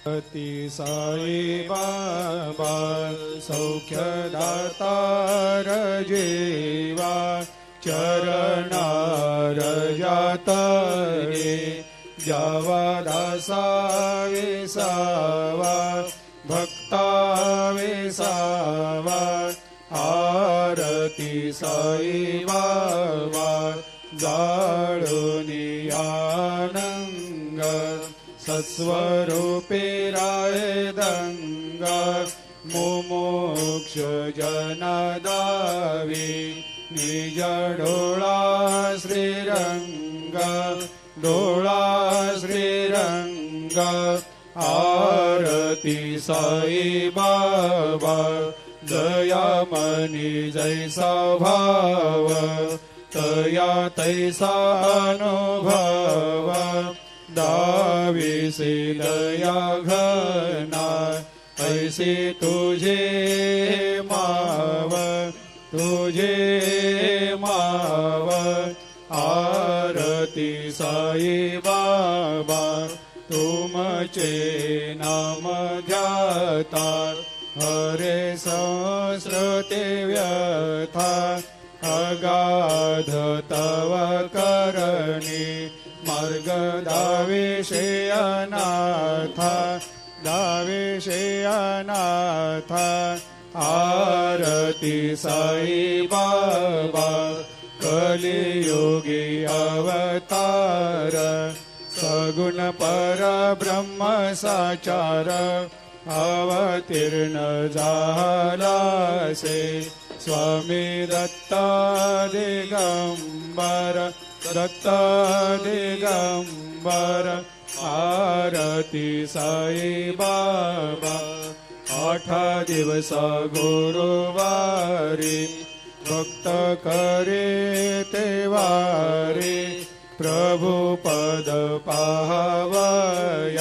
ती साई बाबा सौख्यदातार जीवा चरणार जातरे जावा दासा विसावा भक्ता विसावा आरती साई बाबा जाळुनी आनंग सत्स्वरूपे राय दंग मुमुक्ष जनदावी निज डोळा श्रीरंग डोळा श्रीरंग आरती साई बाबा दयामनी जैसा भाव तया तैसा अनुभव दाविसे दया घना ऐसे तुझे माव आरती साई बाबा तुमचे नाम ध्याता हरे संस्कृते व्यथा अगाध तव करणी मार्ग दाविषे अनाथ आरती साई बाबा कलियुगी अवतार सगुण परब्रह्म साचार अवतीर्ण झालासे स्वामी दत्ता दिगंबर आरती साई बाबा 8 दिवस गुरुवारी भक्त करे ते वारी प्रभु पद पाहावया